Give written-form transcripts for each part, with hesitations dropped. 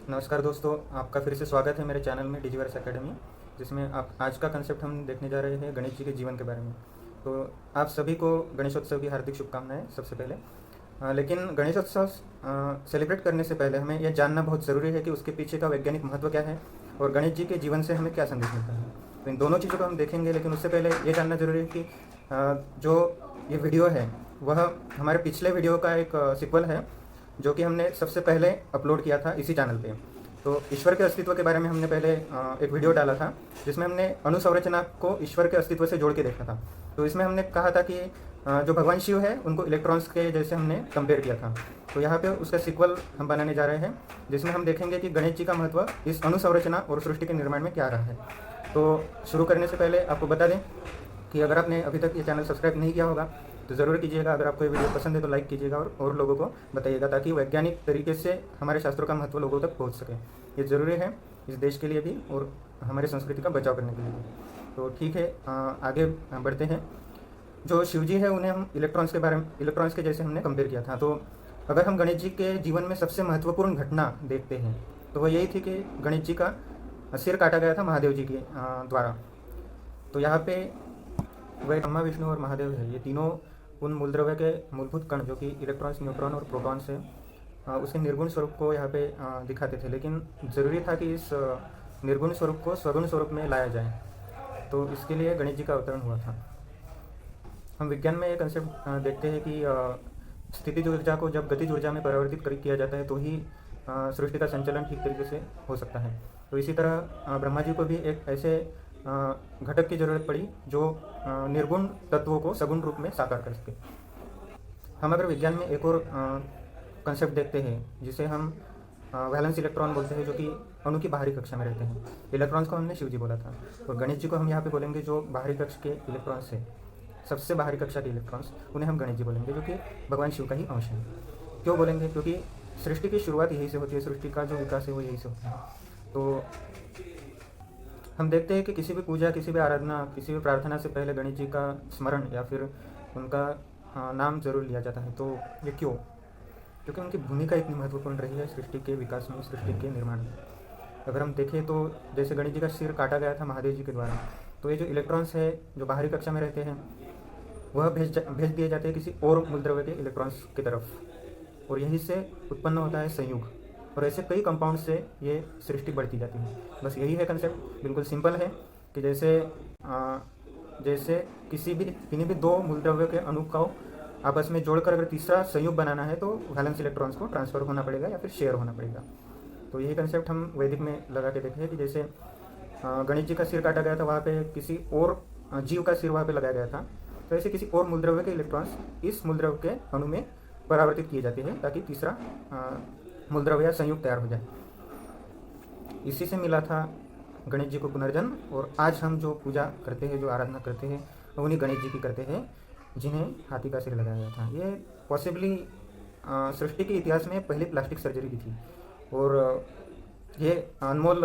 नमस्कार दोस्तों, आपका फिर से स्वागत है मेरे चैनल में डिजिवर्स एकेडमी, जिसमें आप आज का कंसेप्ट हम देखने जा रहे हैं गणेश जी के जीवन के बारे में। तो आप सभी को गणेशोत्सव की हार्दिक शुभकामनाएं सबसे पहले। लेकिन गणेशोत्सव सेलिब्रेट करने से पहले हमें यह जानना बहुत ज़रूरी है कि उसके पीछे का वैज्ञानिक महत्व क्या है और गणेश जी के जीवन से हमें क्या संदेश मिलता है। तो इन दोनों चीज़ों को हम देखेंगे, लेकिन उससे पहले ये जानना ज़रूरी है कि जो ये वीडियो है वह हमारे पिछले वीडियो का एक सिक्वल है, जो कि हमने सबसे पहले अपलोड किया था इसी चैनल पे। तो ईश्वर के अस्तित्व के बारे में हमने पहले एक वीडियो डाला था, जिसमें हमने अणुसंरचना को ईश्वर के अस्तित्व से जोड़ के देखा था। तो इसमें हमने कहा था कि जो भगवान शिव है उनको इलेक्ट्रॉन्स के जैसे हमने कंपेयर किया था। तो यहाँ पे उसका सिक्वल हम बनाने जा रहे हैं, जिसमें हम देखेंगे कि गणेश जी का महत्व इस अणुसंरचना और सृष्टि के निर्माण में क्या रहा है। तो शुरू करने से पहले आपको बता दें कि अगर आपने अभी तक ये चैनल सब्सक्राइब नहीं किया होगा तो ज़रूर कीजिएगा। अगर आपको ये वीडियो पसंद है तो लाइक कीजिएगा और लोगों को बताइएगा, ताकि वैज्ञानिक तरीके से हमारे शास्त्रों का महत्व लोगों तक पहुंच सके। ये ज़रूरी है इस देश के लिए भी और हमारी संस्कृति का बचाव करने के लिए भी। तो ठीक है, आगे बढ़ते हैं। जो शिव जी है उन्हें हम इलेक्ट्रॉन्स के जैसे हमने कंपेयर किया था। तो अगर हम गणेश जी के जीवन में सबसे महत्वपूर्ण घटना देखते हैं तो वह यही थी कि गणेश जी का सिर काटा गया था महादेव जी के द्वारा। तो यहाँ पे वह ब्रह्मा, विष्णु और महादेव है, ये तीनों उन मूलद्रव्य के मूलभूत कण जो कि इलेक्ट्रॉन्स, न्यूट्रॉन और प्रोटॉन्स है, उसके निर्गुण स्वरूप को यहाँ पे दिखाते थे। लेकिन ज़रूरी था कि इस निर्गुण स्वरूप को सगुण स्वरूप में लाया जाए। तो इसके लिए गणेश जी का अवतरण हुआ था। हम विज्ञान में एक कंसेप्ट देखते हैं कि स्थितिज ऊर्जा को जब गतिज ऊर्जा में परिवर्तित किया जाता है तो ही सृष्टि का संचालन ठीक तरीके से हो सकता है। तो इसी तरह ब्रह्मा जी को भी एक ऐसे घटक की जरूरत पड़ी जो निर्गुण तत्वों को सगुण रूप में साकार कर सके। हम अगर विज्ञान में एक और कंसेप्ट देखते हैं जिसे हम वैलेंस इलेक्ट्रॉन बोलते हैं, जो कि अणु की बाहरी कक्षा में रहते हैं। इलेक्ट्रॉन्स को हमने शिव जी बोला था और गणेश जी को हम यहाँ पे बोलेंगे जो बाहरी कक्ष के इलेक्ट्रॉन्स है, सबसे बाहरी कक्षा के इलेक्ट्रॉन्स, उन्हें हम गणेश जी बोलेंगे, जो कि भगवान शिव का ही अंश है। क्यों बोलेंगे? क्योंकि सृष्टि की शुरुआत यही से होती है, सृष्टि का जो विकास है वो यही से होता है। तो हम देखते हैं कि किसी भी पूजा, किसी भी आराधना, किसी भी प्रार्थना से पहले गणेश जी का स्मरण या फिर उनका नाम जरूर लिया जाता है। तो ये क्यों? क्योंकि उनकी भूमिका इतनी महत्वपूर्ण रही है सृष्टि के विकास में, सृष्टि के निर्माण में। अगर हम देखें तो जैसे गणेश जी का सिर काटा गया था महादेव जी के द्वारा, तो ये जो इलेक्ट्रॉन्स है जो बाहरी कक्षा में रहते हैं वह भेज दिए जाते हैं किसी और मूलद्रव्य के इलेक्ट्रॉन्स की तरफ, और यहीं से उत्पन्न होता है संयुग। और ऐसे कई कंपाउंड से ये सृष्टि बढ़ती जाती है। बस यही है कंसेप्ट, बिल्कुल सिंपल है कि जैसे किन्हीं भी दो मूलद्रव्य के अणु को आपस में जोड़कर अगर तीसरा संयुग बनाना है तो वैलेंस इलेक्ट्रॉन्स को ट्रांसफर होना पड़ेगा या फिर शेयर होना पड़ेगा। तो यही कंसेप्ट हम वैदिक में लगा के देखे हैं कि जैसे गणेश जी का सिर काटा गया था, वहाँ पे किसी और जीव का सिर वहाँ पे लगाया गया था। तो ऐसे किसी और मूलद्रव्य के इलेक्ट्रॉन्स इस मूलद्रव्य के अणु में परावर्तित किए जाते हैं ताकि तीसरा मूलद्रव्य या संयुग तैयार हो जाए। इसी से मिला था गणेश जी को पुनर्जन्म। और आज हम जो पूजा करते हैं, जो आराधना करते हैं, वो उन्हीं गणेश जी की करते हैं जिन्हें हाथी का सिर लगाया गया था। ये पॉसिबली सृष्टि के इतिहास में पहली प्लास्टिक सर्जरी भी थी, और ये अनमोल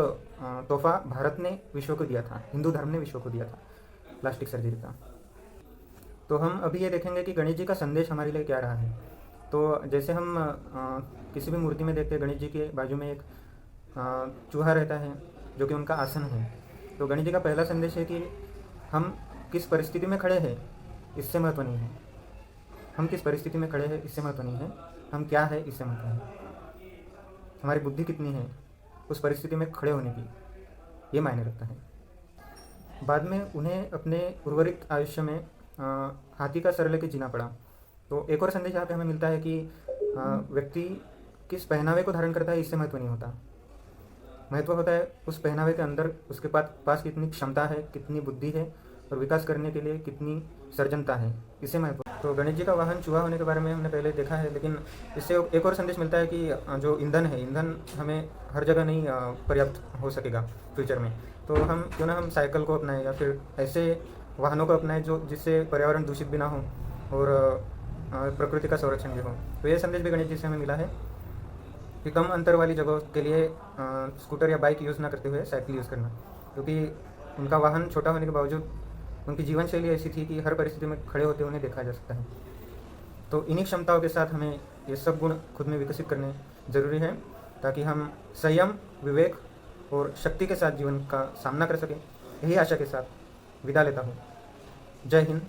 तोहफा भारत ने विश्व को दिया था, हिंदू धर्म ने विश्व को दिया था प्लास्टिक सर्जरी का। तो हम अभी ये देखेंगे कि गणेश जी का संदेश हमारे लिए क्या रहा है। तो जैसे हम किसी भी मूर्ति में देखते हैं, गणेश जी के बाजू में एक चूहा रहता है जो कि उनका आसन है। तो गणेश जी का पहला संदेश है कि हम किस परिस्थिति में खड़े हैं इससे महत्व नहीं है, हम किस परिस्थिति में खड़े हैं इससे महत्व नहीं है, हम क्या है इससे महत्व है। हमारी बुद्धि कितनी है उस परिस्थिति में खड़े होने की, ये मायने रखता है। बाद में उन्हें अपने उर्वरित आयुष्य में हाथी का सर लेके जीना पड़ा। तो एक और संदेश यहाँ पे हमें मिलता है कि व्यक्ति किस पहनावे को धारण करता है इससे महत्व नहीं होता, महत्व होता है उस पहनावे के अंदर उसके पास कितनी क्षमता है, कितनी बुद्धि है और विकास करने के लिए कितनी सर्जनता है, इससे महत्व। तो गणेश जी का वाहन चूहा होने के बारे में हमने पहले देखा है, लेकिन इससे एक और संदेश मिलता है कि जो ईंधन है, ईंधन हमें हर जगह नहीं पर्याप्त हो सकेगा फ्यूचर में। तो हम क्यों ना हम साइकिल को अपनाएं या फिर ऐसे वाहनों को अपनाएं जो जिससे पर्यावरण दूषित भी ना हो और प्रकृति का संरक्षण भी हो। तो ये संदेश भी गणेश जी से हमें मिला है कि कम अंतर वाली जगहों के लिए स्कूटर या बाइक यूज़ ना करते हुए साइकिल यूज़ करना, क्योंकि उनका वाहन छोटा होने के बावजूद उनकी जीवन शैली ऐसी थी कि हर परिस्थिति में खड़े होते उन्हें देखा जा सकता है। तो इन्हीं क्षमताओं के साथ हमें ये सब गुण खुद में विकसित करने ज़रूरी है। ताकि हम संयम, विवेक और शक्ति के साथ जीवन का सामना कर सकें। यही आशा के साथ विदा लेता हूँ। जय हिंद,